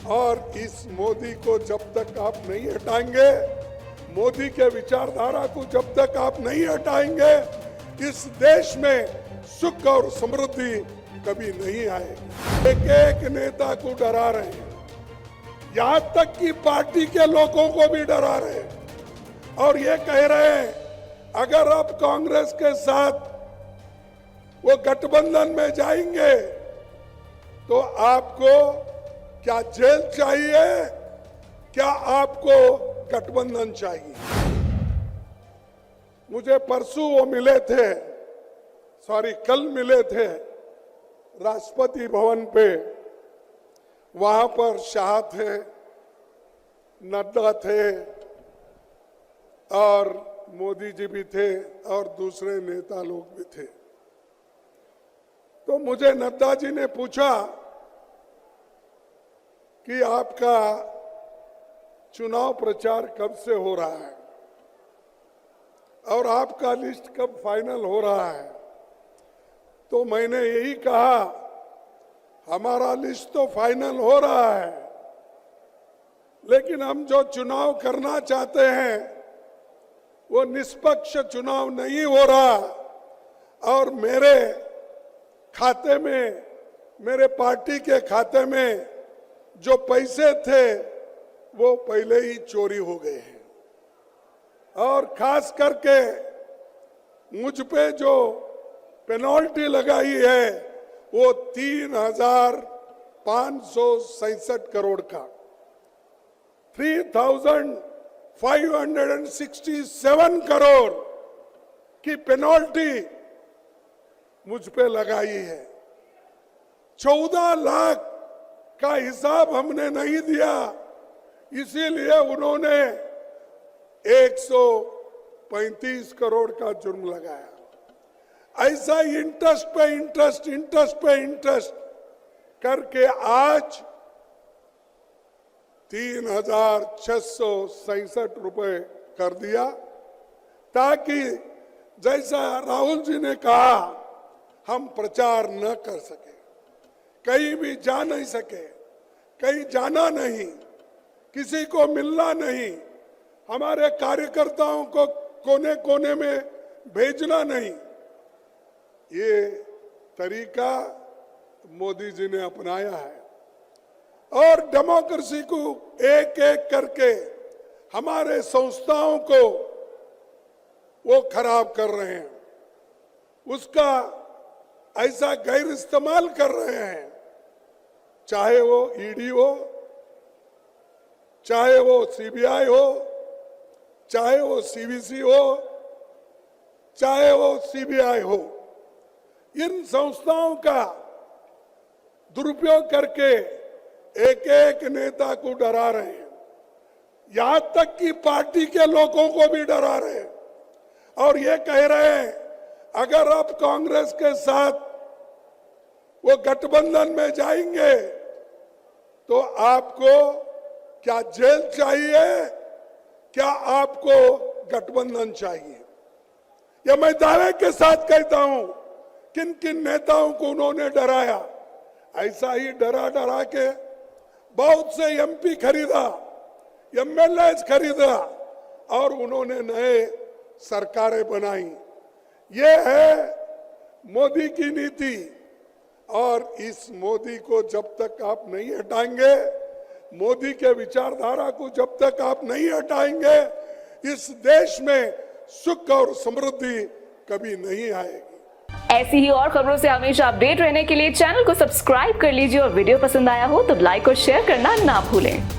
और इस मोदी को जब तक आप नहीं हटाएंगे, मोदी के विचारधारा को जब तक आप नहीं हटाएंगे, इस देश में सुख और समृद्धि कभी नहीं आएगी। एक एक नेता को डरा रहे हैं, यहां तक कि पार्टी के लोगों को भी डरा रहे हैं और ये कह रहे हैं अगर आप कांग्रेस के साथ वो गठबंधन में जाएंगे तो आपको क्या जेल चाहिए, क्या आपको गठबंधन चाहिए। मुझे परसों वो मिले थे, कल मिले थे राष्ट्रपति भवन पे। वहां पर शाह थे, नड्डा थे और मोदी जी भी थे और दूसरे नेता लोग भी थे। तो मुझे नड्डा जी ने पूछा कि आपका चुनाव प्रचार कब से हो रहा है और आपका लिस्ट कब फाइनल हो रहा है। तो मैंने यही कहा हमारा लिस्ट तो फाइनल हो रहा है, लेकिन हम जो चुनाव करना चाहते हैं वो निष्पक्ष चुनाव नहीं हो रहा और मेरे खाते में, मेरे पार्टी के खाते में जो पैसे थे वो पहले ही चोरी हो गए हैं और खास करके मुझ पे जो पेनल्टी लगाई है वो 3,567 करोड़ का 3,567 करोड़ की पेनल्टी मुझ पे लगाई है। 14 लाख का हिसाब हमने नहीं दिया, इसीलिए उन्होंने 135 करोड़ का जुर्म लगाया। ऐसा इंटरेस्ट पे इंटरेस्ट, इंटरेस्ट पे इंटरेस्ट करके आज 3,667 रुपए कर दिया, ताकि जैसा राहुल जी ने कहा हम प्रचार न कर सके, कहीं भी जा नहीं सके, कहीं जाना नहीं, किसी को मिलना नहीं, हमारे कार्यकर्ताओं को कोने कोने में भेजना नहीं। ये तरीका मोदी जी ने अपनाया है और डेमोक्रेसी को एक एक करके हमारे संस्थाओं को वो खराब कर रहे हैं, उसका ऐसा गैर इस्तेमाल कर रहे हैं, चाहे वो ईडी हो, चाहे वो सीबीआई हो, चाहे वो सीवीसी हो, चाहे वो सीबीआई हो। इन संस्थाओं का दुरुपयोग करके एक एक नेता को डरा रहे हैं, यहां तक कि पार्टी के लोगों को भी डरा रहे हैं और ये कह रहे हैं अगर आप कांग्रेस के साथ वो गठबंधन में जाएंगे तो आपको क्या जेल चाहिए, क्या आपको गठबंधन चाहिए। यह मैं दावे के साथ कहता हूं, किन किन नेताओं को उन्होंने डराया। ऐसा ही डरा डरा के बहुत से एमपी खरीदा, एमएलए खरीदा और उन्होंने नए सरकारें बनाई। ये है मोदी की नीति और इस मोदी को जब तक आप नहीं हटाएंगे, मोदी के विचारधारा को जब तक आप नहीं हटाएंगे, इस देश में सुख और समृद्धि कभी नहीं आएगी। ऐसी ही और खबरों से हमेशा अपडेट रहने के लिए चैनल को सब्सक्राइब कर लीजिए और वीडियो पसंद आया हो तो लाइक और शेयर करना ना भूलें।